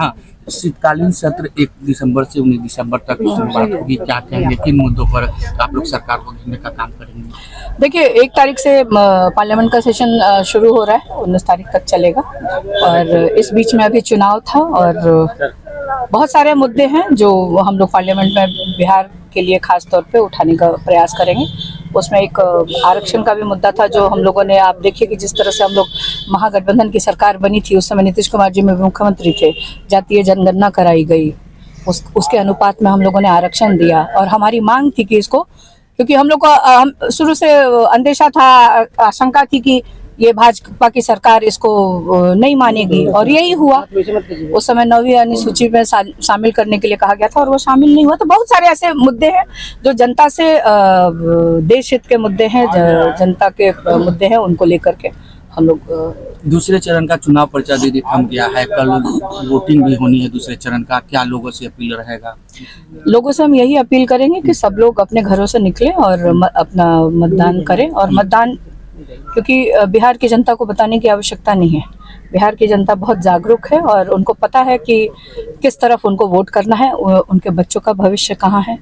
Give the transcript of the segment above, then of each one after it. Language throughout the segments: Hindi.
हाँ, शीतकालीन सत्र 1 दिसंबर से 19 दिसंबर तक शुरुआत होगी। क्या कहेंगे, किन मुद्दों पर आप लोग सरकार को घेरने का काम करेंगे? देखिए, 1 तारीख से पार्लियामेंट का सेशन शुरू हो रहा है, 19 तारीख तक चलेगा। और इस बीच में अभी चुनाव था और बहुत सारे मुद्दे हैं जो हम लोग पार्लियामेंट में बिहार के लिए खास तौर पे उठाने का प्रयास करेंगे। उसमें एक आरक्षण का भी मुद्दा था जो हम लोगों ने, आप देखिए कि जिस तरह से हम लोग महागठबंधन की सरकार बनी थी, उस समय नीतीश कुमार जी में मुख्यमंत्री थे, जातीय जनगणना कराई गई, उसके अनुपात में हम लोगों ने आरक्षण दिया। और हमारी मांग थी कि इसको, क्योंकि हम लोग को शुरू से अंदेशा था, आशंका थी कि ये भाजपा की सरकार इसको नहीं मानेगी, और यही हुआ। उस समय 9वीं अनुसूची में शामिल करने के लिए कहा गया था और वो शामिल नहीं हुआ। तो बहुत सारे ऐसे मुद्दे हैं जो जनता से, देश हित के मुद्दे हैं, जनता के मुद्दे हैं, उनको लेकर के हम लोग। दूसरे चरण का चुनाव पर्चा दे थम गया है, कल वोटिंग भी होनी है दूसरे चरण का, क्या लोगों से अपील रहेगा? लोगों से हम यही अपील करेंगे कि सब लोग अपने घरों से निकलें और अपना मतदान करें। और मतदान, क्योंकि बिहार की जनता को बताने की आवश्यकता नहीं है, बिहार की जनता बहुत जागरूक है और उनको पता है कि किस तरफ उनको वोट करना है, उनके बच्चों का भविष्य कहाँ है,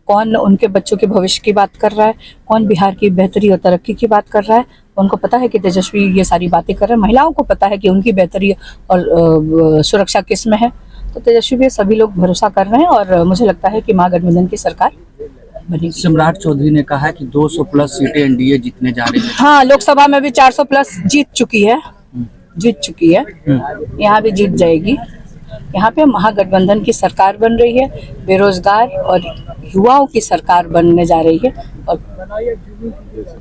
कौन उनके बच्चों के भविष्य की बात कर रहा है, कौन बिहार की बेहतरी और तरक्की की बात कर रहा है। उनको पता है कि तेजस्वी ये सारी बातें कर रहे हैं, महिलाओं को पता है कि उनकी बेहतरी और सुरक्षा किस में है। तो तेजस्वी पे सभी लोग भरोसा कर रहे हैं और मुझे लगता है कि महागठबंधन की सरकार बनेगी। सम्राट चौधरी ने कहा है कि 200 प्लस सीटें एनडीए जीतने जा रही है। हाँ, लोकसभा में भी 400 प्लस जीत चुकी है, यहाँ भी जीत जाएगी। यहाँ पे महागठबंधन की सरकार बन रही है, बेरोजगार और युवाओं की सरकार बनने जा रही है।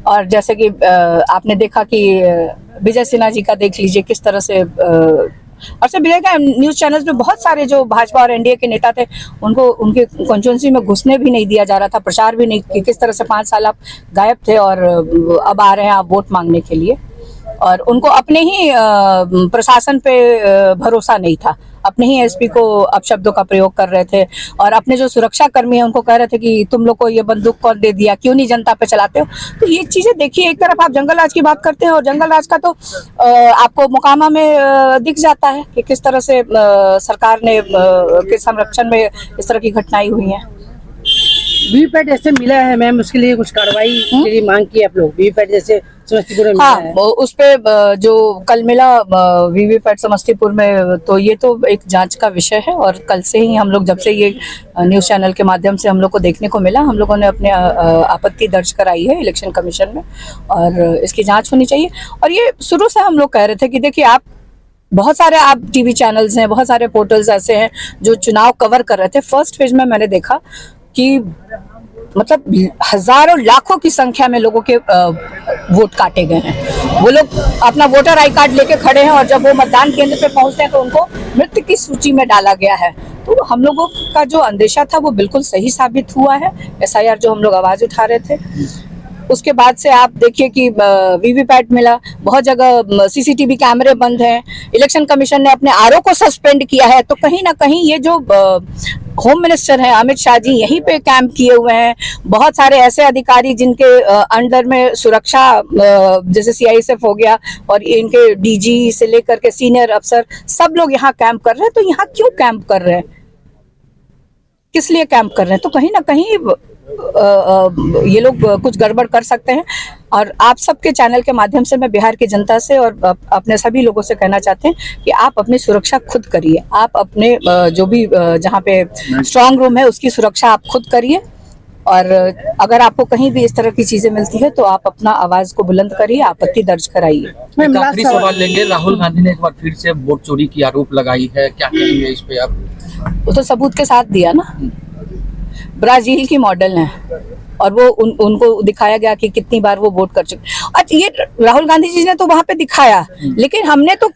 और जैसे कि आपने देखा कि विजय सिन्हा जी का देख लीजिए किस तरह से, और सिर्फ विजय का, न्यूज चैनल्स में बहुत सारे जो भाजपा और एनडीए के नेता थे, उनको उनके कॉन्स्टिट्यूंसी में घुसने भी नहीं दिया जा रहा था, प्रचार भी नहीं, कि किस तरह से 5 साल आप गायब थे और अब आ रहे हैं आप वोट मांगने के लिए। और उनको अपने ही प्रशासन पे भरोसा नहीं था, अपने ही एसपी को अपशब्दों का प्रयोग कर रहे थे और अपने जो सुरक्षा कर्मी हैं उनको कह रहे थे कि तुम लोग को ये बंदूक कौन दे दिया, क्यों नहीं जनता पे चलाते हो। तो ये चीजें देखिए, एक तरफ आप जंगल राज की बात करते हैं और जंगल राज का तो आपको मोकामा में दिख जाता है कि किस तरह से सरकार ने के संरक्षण में इस तरह की घटनाएं हुई हैं। वीवीपैट जैसे मिला है मैम, उसके लिए कुछ कार्रवाई के लिए मांग की आप लोग? वीवीपैट जैसे समस्तीपुर में हाँ, मिला है, उस पे जो कल मिला वीवीपैट समस्तीपुर में, तो ये तो एक जांच का विषय है। और कल से ही हम लोग, जब से ये न्यूज चैनल के माध्यम से हम लोग को देखने को मिला, हम लोगों ने अपने आपत्ति दर्ज कराई है इलेक्शन कमीशन में और इसकी जांच होनी चाहिए। और ये शुरू से हम लोग कह रहे थे कि देखिए, आप बहुत सारे आप टीवी चैनल्स हैं, बहुत सारे पोर्टल्स ऐसे हैं जो चुनाव कवर कर रहे थे। फर्स्ट फेज में मैंने देखा कि मतलब हजारों लाखों की संख्या में लोगों के वोट काटे गए हैं। वो लोग अपना वोटर आई कार्ड लेके खड़े हैं और जब वो मतदान केंद्र पे पहुंचते हैं तो उनको मृत की सूची में डाला गया है। तो हम लोगों का जो अंदेशा था वो बिल्कुल सही साबित हुआ है। एसआईआर जो हम लोग आवाज उठा रहे थे, उसके बाद से आप देखिए कि वीवीपैट मिला, बहुत जगह सीसीटीवी कैमरे बंद हैं, इलेक्शन कमीशन ने अपने आरओ को सस्पेंड किया है। तो कहीं ना कहीं ये जो होम मिनिस्टर हैं अमित शाह जी, यहीं पे कैंप किए हुए हैं। बहुत सारे ऐसे अधिकारी जिनके अंडर में सुरक्षा, जैसे सीआईएसएफ हो गया और इनके डीजी से लेकर के सीनियर अफसर, सब लोग यहाँ कैंप कर रहे हैं। तो यहाँ क्यों कैंप कर रहे हैं, किस लिए कैंप कर रहे हैं? तो कहीं ना कहीं ये लोग कुछ गड़बड़ कर सकते हैं। और आप सबके चैनल के माध्यम से मैं बिहार की जनता से और अपने सभी लोगों से कहना चाहते हैं कि आप अपनी सुरक्षा खुद करिए। आप अपने जो भी जहाँ पे स्ट्रांग रूम है उसकी सुरक्षा आप खुद करिए। और अगर आपको कहीं भी इस तरह की चीजें मिलती है तो आप अपना आवाज को बुलंद करिए, आपत्ति दर्ज कराइए। आखिरी सवाल लेंगे, राहुल गांधी ने एक बार फिर से वोट चोरी की आरोप लगाई है, क्या कहेंगे इस पे आप? वो तो सबूत के साथ दिया ना, ब्राजील की मॉडल है और वो उनको दिखाया गया कि कितनी बार वो वोट कर चुके। अच्छा, ये राहुल गांधी जी ने तो वहां पे दिखाया, लेकिन हमने तो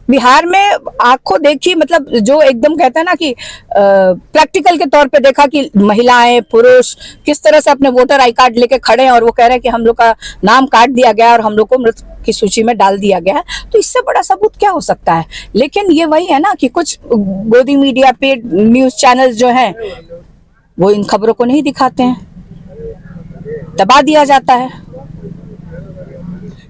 बिहार में आंखों देखी, मतलब जो एकदम कहता है ना कि प्रैक्टिकल के तौर पे देखा कि महिलाएं पुरुष किस तरह से अपने वोटर आई कार्ड लेके खड़े हैं और वो कह रहे हैं कि हम लोग का नाम काट दिया गया और हम लोग को मृत की सूची में डाल दिया गया है। तो इससे बड़ा सबूत क्या हो सकता है? लेकिन ये वही है ना कि कुछ गोदी मीडिया पेड न्यूज चैनल जो हैं वो इन खबरों को नहीं दिखाते हैं, दबा दिया जाता है।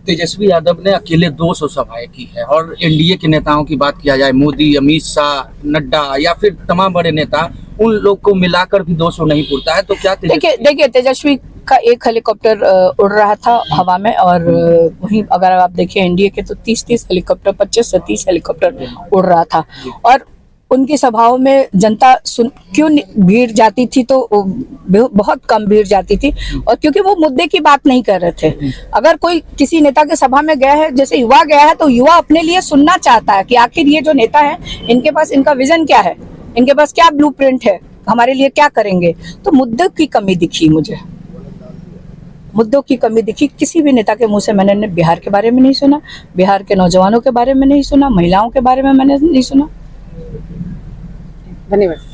तेजस्वी यादव ने अकेले 200 सभाएं की है और एनडीए के नेताओं की बात किया जाए, मोदी, अमित शाह, नड्डा या फिर तमाम बड़े नेता, उन लोग को मिलाकर भी 200 नहीं पुरता है। तो क्या देखिए तेजस्वी का एक हेलीकॉप्टर उड़ रहा था हवा में, और वहीं अगर आप देखिए एनडीए के तो 30 हेलीकॉप्टर, 25 से 30 हेलीकॉप्टर उड़ रहा था। और उनकी सभाओं में जनता क्यों भीड़ जाती थी, तो बहुत कम भीड़ जाती थी, और क्योंकि वो मुद्दे की बात नहीं कर रहे थे। अगर कोई किसी नेता के सभा में गया है, जैसे युवा गया है, तो युवा अपने लिए सुनना चाहता है कि आखिर ये जो नेता है, इनके पास इनका विजन क्या है, इनके पास क्या ब्लूप्रिंट है, हमारे लिए क्या करेंगे। तो मुद्दों की कमी दिखी मुझे, मुद्दों की कमी दिखी। किसी भी नेता के मुंह से मैंने बिहार के बारे में नहीं सुना, बिहार के नौजवानों के बारे में नहीं सुना, महिलाओं के बारे में मैंने नहीं सुना। धन्यवाद।